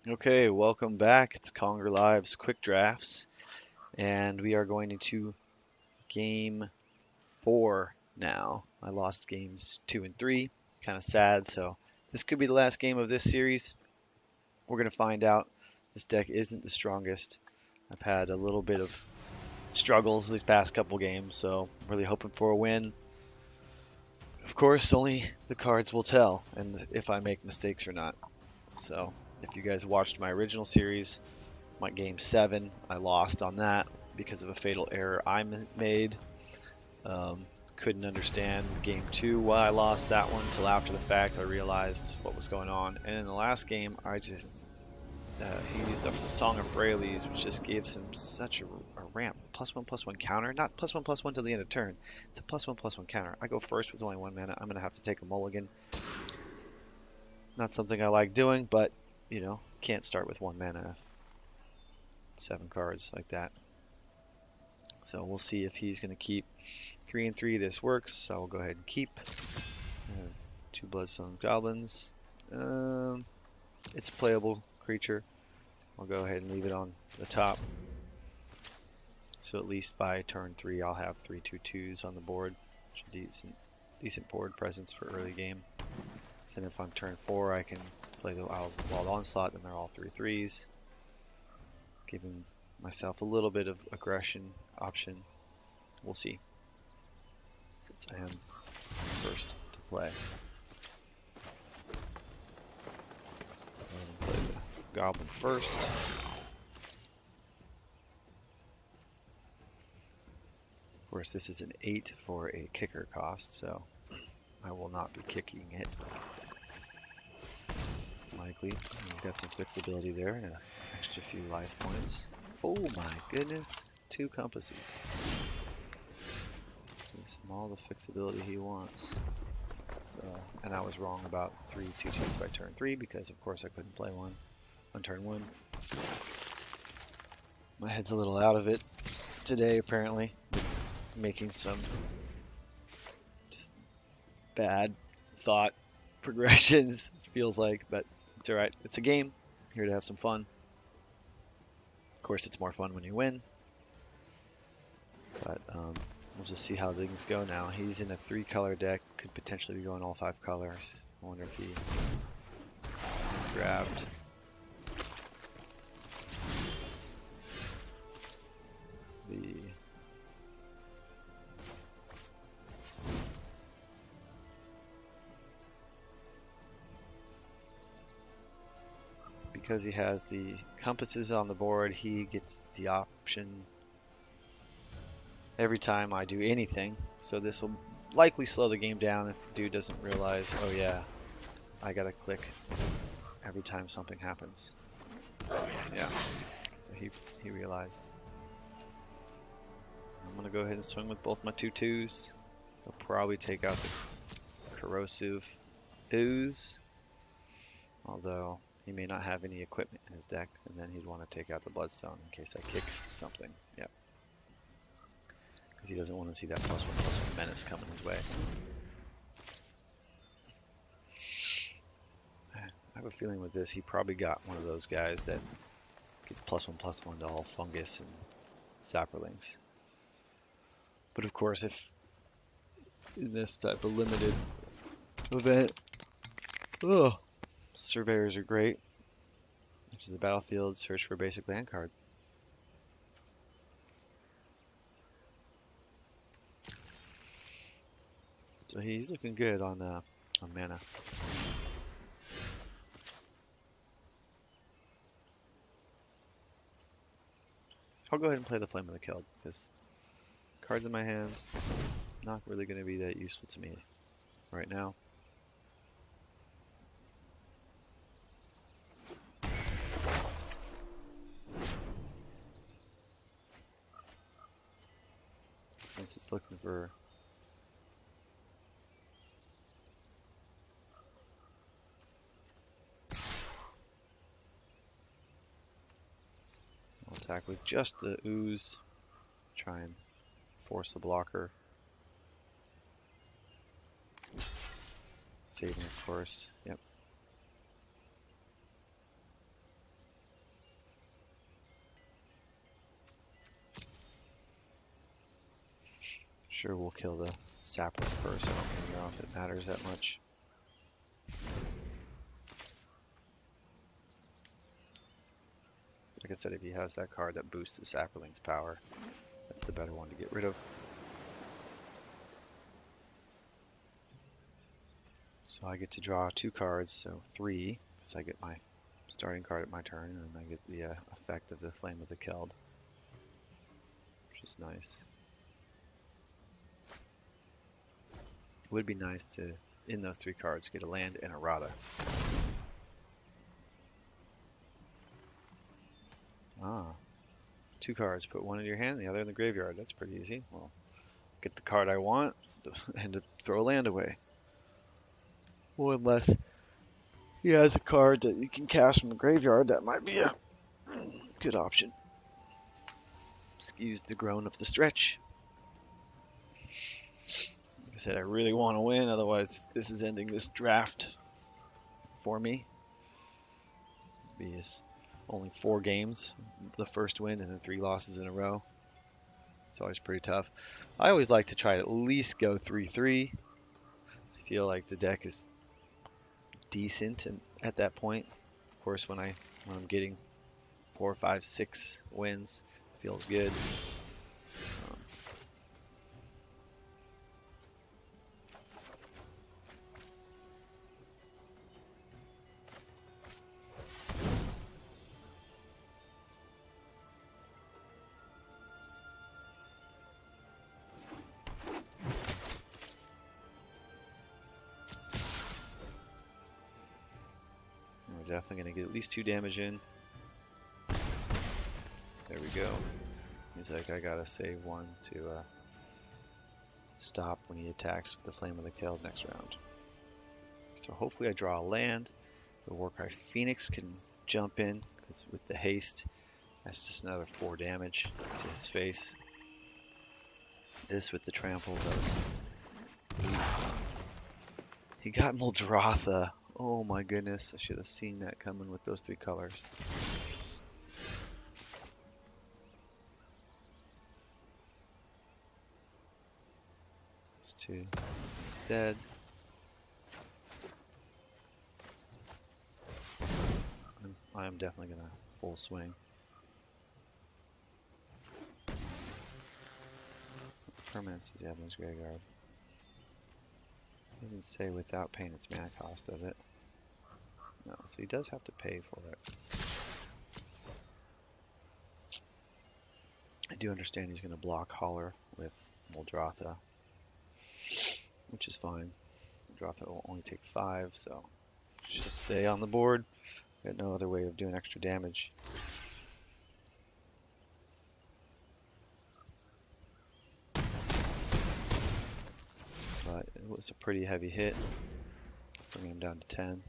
Okay, welcome back. It's Conger Live's Quick Drafts, and we are going into game four now. I lost games two and three, kind of sad, so this could be the last game of this series. We're going to find out. This deck isn't the strongest. I've had a little bit of struggles these past couple games, so I'm really hoping for a win. Of course, only the cards will tell, and if I make mistakes or not. So, if you guys watched my original series, my game seven, I lost on that because of a fatal error I made. Couldn't understand game two why I lost that one until after the fact. I realized what was going on. And in the last game, he used a Song of Fraley's, which just gives him such a ramp. +1/+1 counter, not +1/+1 till the end of turn. It's a +1/+1 counter. I go first with only 1 mana. I'm gonna have to take a mulligan. Not something I like doing, but can't start with 1 mana. 7 cards like that. So we'll see if he's going to keep 3 and 3. This works, so I'll go ahead and keep. 2 Bloodstone Goblins. It's a playable creature. I'll go ahead and leave it on the top. So at least by turn 3, I'll have 3 2/2s on the board. Which is decent board presence for early game. So then if I'm turn 4, I can play the Wild Onslaught, and they're all 3/3s. Giving myself a little bit of aggression option. We'll see. Since I am first to play. I'm play the Goblin first. Of course, this is an 8 for a kicker cost, so I will not be kicking it. Likely. You've got some flexibility there and an extra few life points. Oh my goodness. 2 compasses. Gives him all the flexibility he wants. So, and I was wrong about 3 2/2s by turn 3 because of course I couldn't play one on turn 1. My head's a little out of it today apparently. Making some just bad thought progressions, it feels like, but it's alright. It's a game. I'm here to have some fun. Of course, it's more fun when you win. But we'll just see how things go now. He's in a 3-color deck. Could potentially be going all 5 colors. I wonder if he grabbed the because he has the compasses on the board, he gets the option every time I do anything. So this will likely slow the game down if the dude doesn't realize, oh yeah, I gotta click every time something happens. Yeah, so he realized. I'm gonna go ahead and swing with both my 2/2s. They'll probably take out the corrosive ooze, although he may not have any equipment in his deck, and then he'd want to take out the bloodstone in case I kick something. Yep. Because he doesn't want to see that +1/+1 menace coming his way. I have a feeling with this, he probably got one of those guys that gets +1/+1 to all fungus and sapperlings. But of course, if in this type of limited event, surveyors are great. Which is the battlefield, search for a basic land card. So he's looking good on mana. I'll go ahead and play the Flame of the Keld because cards in my hand not really going to be that useful to me right now. I'm just looking for I'll attack with just the ooze. Try and force a blocker. Saving, of course. Yep. Sure, we'll kill the sapling first. I don't really know if it matters that much. Like I said, if he has that card that boosts the sapling's power, that's the better one to get rid of. So I get to draw 2 cards, so 3, because I get my starting card at my turn, and then I get the effect of the Flame of the Keld, which is nice. It would be nice to, in those 3 cards, get a land and a Rada. Ah, 2 cards. Put one in your hand, the other in the graveyard. That's pretty easy. Well, get the card I want and to throw a land away. Well, unless he has a card that you can cast from the graveyard, that might be a good option. Excuse the groan of the stretch. Like I said, I really want to win, otherwise this is ending this draft for me. It's only 4 games, the first win, and then 3 losses in a row. It's always pretty tough. I always like to try to at least go 3-3. I feel like the deck is decent and at that point. Of course, when I'm getting 4, 5, 6 wins, it feels good. We're definitely going to get at least 2 damage in. There we go. He's like, I gotta save 1 to stop when he attacks with the Flame of the Keld next round. So hopefully I draw a land. The Warcry Phoenix can jump in, because with the haste, that's just another 4 damage to its face. This with the trample, though. He got Muldrotha. Oh my goodness, I should have seen that coming with those 3 colors. It's 2 dead. I'm definitely gonna full swing. Permanence does he have in his graveyard? It doesn't say without paying its mana cost, does it? No, so he does have to pay for it. I do understand he's going to block Holler with Muldrotha, which is fine. Muldrotha will only take 5, so should stay on the board. Got no other way of doing extra damage. But it was a pretty heavy hit, bringing him down to 10.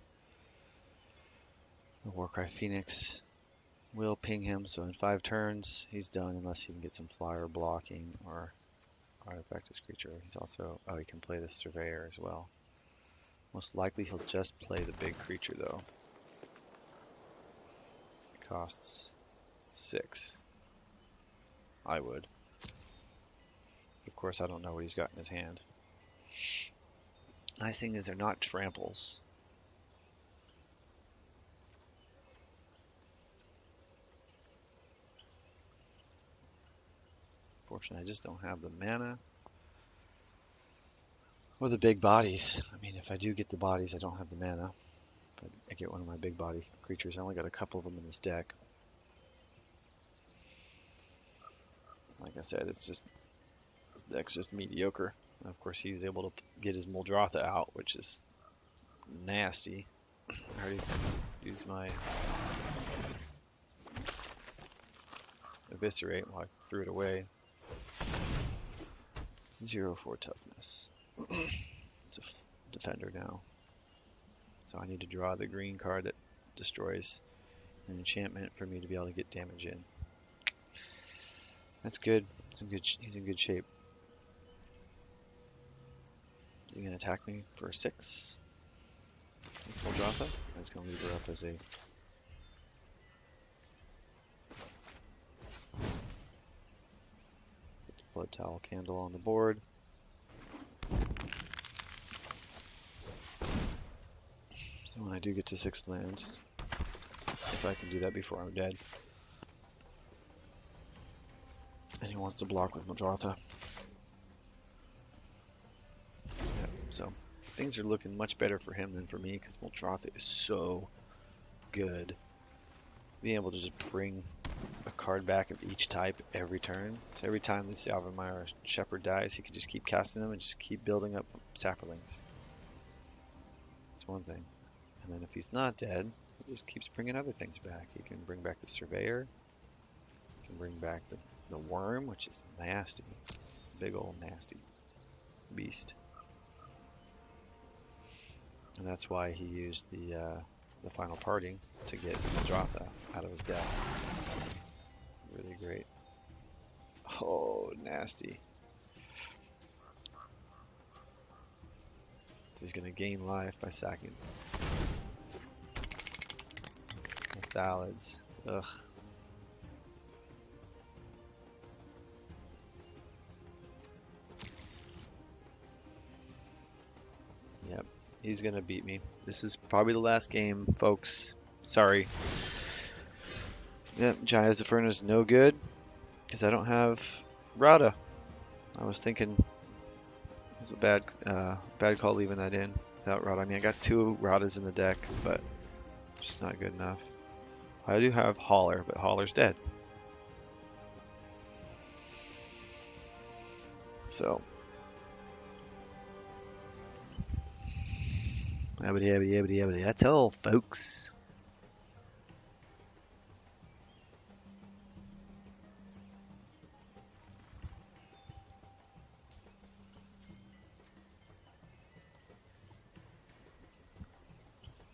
The Warcry Phoenix will ping him, so in 5 turns he's done unless he can get some flyer blocking or artifact his creature. He's also, oh, he can play the Surveyor as well. Most likely he'll just play the big creature though. It costs 6. I would. Of course I don't know what he's got in his hand. Nice thing is they're not tramples. Unfortunately, I just don't have the mana or the big bodies. I mean, if I do get the bodies, I don't have the mana. If I get one of my big body creatures, I only got a couple of them in this deck. Like I said, it's just, this deck's just mediocre. And of course, he was able to get his Muldrotha out, which is nasty. I already used my Eviscerate while I threw it away. 0-4 toughness. It's a defender now. So I need to draw the green card that destroys an enchantment for me to be able to get damage in. That's good. He's in good shape. Is he going to attack me for 6? Full drop it? I'm just going to leave her up as a... Blood Towel Candle on the board. when I do get to 6th land, if I can do that before I'm dead. And he wants to block with Muldrotha. Yep, so things are looking much better for him than for me because Muldrotha is so good. Being able to just bring a card back of each type every turn. So every time this Yavimaya Shepherd dies, he can just keep casting them and just keep building up Saprolings. That's one thing. And then if he's not dead, he just keeps bringing other things back. He can bring back the Surveyor. He can bring back the Worm, which is nasty. Big old nasty beast. And that's why he used the final parting to get Muldrotha out of his deck. Really great. Oh, nasty. So he's going to gain life by sacking Thalids. Ugh. Yep, he's going to beat me. This is probably the last game, folks. Sorry. Yep, Jaya Zafirna's no good because I don't have Rada. I was thinking it was a bad call leaving that in without Rada. I mean, I got 2 Radas in the deck, but just not good enough. I do have Hauler, but Hauler's dead. So, that's all, folks.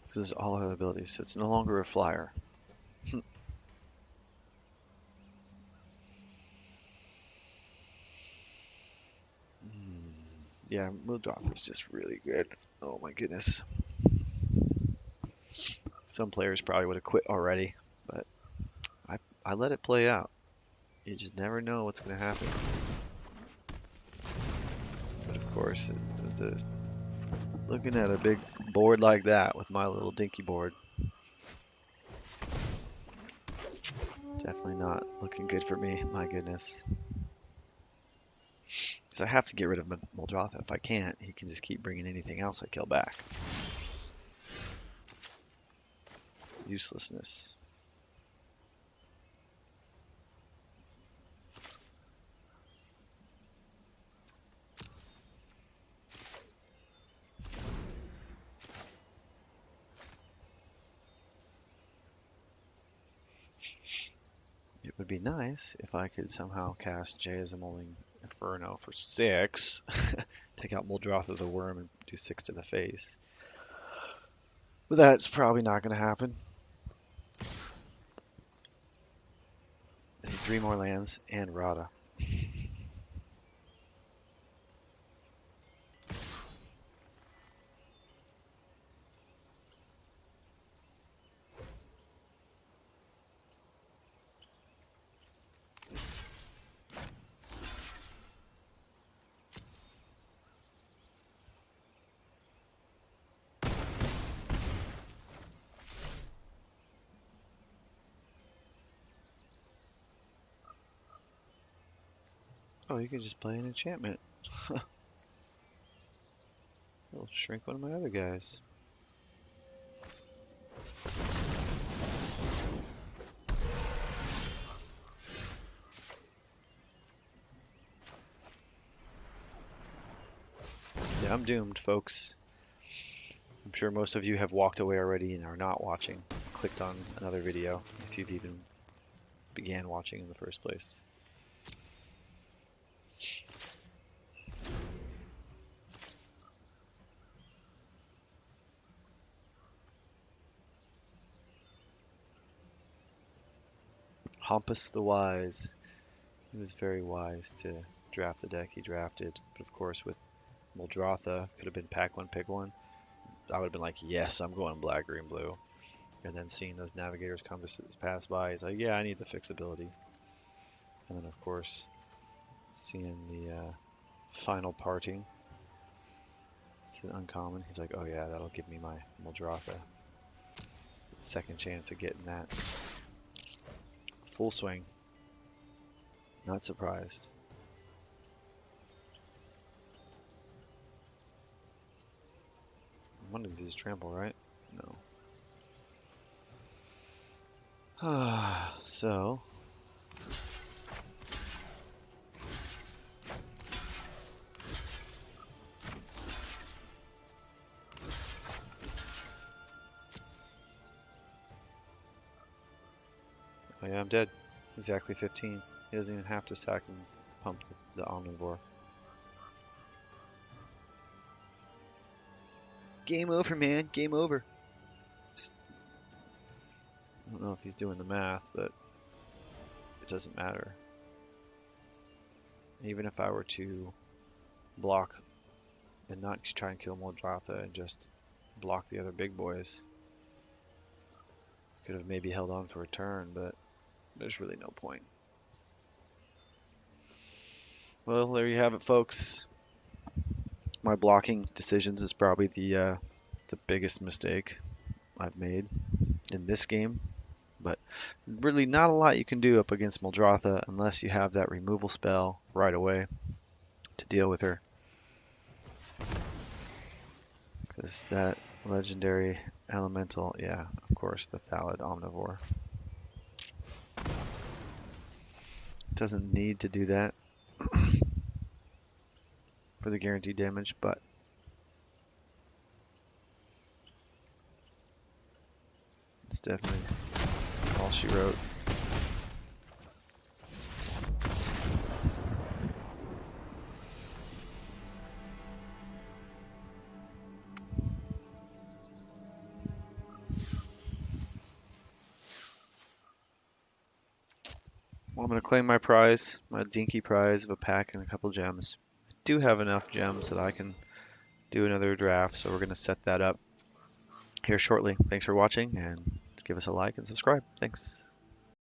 This is all her abilities. It's no longer a flyer. Yeah, Muldrotha is just really good. Oh my goodness. Some players probably would have quit already, but I let it play out. You just never know what's going to happen. But of course, looking at a big board like that with my little dinky board, definitely not looking good for me. My goodness. So I have to get rid of Muldrotha. If I can't, he can just keep bringing anything else I kill back. Uselessness. It would be nice if I could somehow cast Jayazamoling Inferno for 6, take out Muldrotha the Worm and do 6 to the face. But that's probably not going to happen. I need 3 more lands and Rada. Oh, you can just play an enchantment. It'll shrink one of my other guys. Yeah, I'm doomed, folks. I'm sure most of you have walked away already and are not watching. Clicked on another video if you've even began watching in the first place. Hampus the Wise. He was very wise to draft the deck he drafted. But of course, with Muldrotha, could have been pack one, pick one. I would have been like, yes, I'm going black, green, blue. And then seeing those navigators come to pass by, he's like, yeah, I need the fixability. And then, of course, seeing the final parting. It's an uncommon. He's like, oh yeah, that'll give me my Muldrotha. second chance of getting that full swing. Not surprised. One of these is trample, right? No. So. Oh yeah, I'm dead. Exactly 15. He doesn't even have to sack and pump the omnivore. Game over, man. Game over. Just, I don't know if he's doing the math, but it doesn't matter. Even if I were to block and not try and kill Muldratha and just block the other big boys, could have maybe held on for a turn, but there's really no point. Well, there you have it, folks. My blocking decisions is probably the biggest mistake I've made in this game. But really not a lot you can do up against Muldratha unless you have that removal spell right away to deal with her. Because that legendary elemental, yeah, of course, the Thallid Omnivore. Doesn't need to do that for the guaranteed damage, but it's definitely all she wrote. Well, I'm going to claim my prize, my dinky prize of a pack and a couple gems. I do have enough gems that I can do another draft, so we're going to set that up here shortly. Thanks for watching, and give us a like and subscribe. Thanks.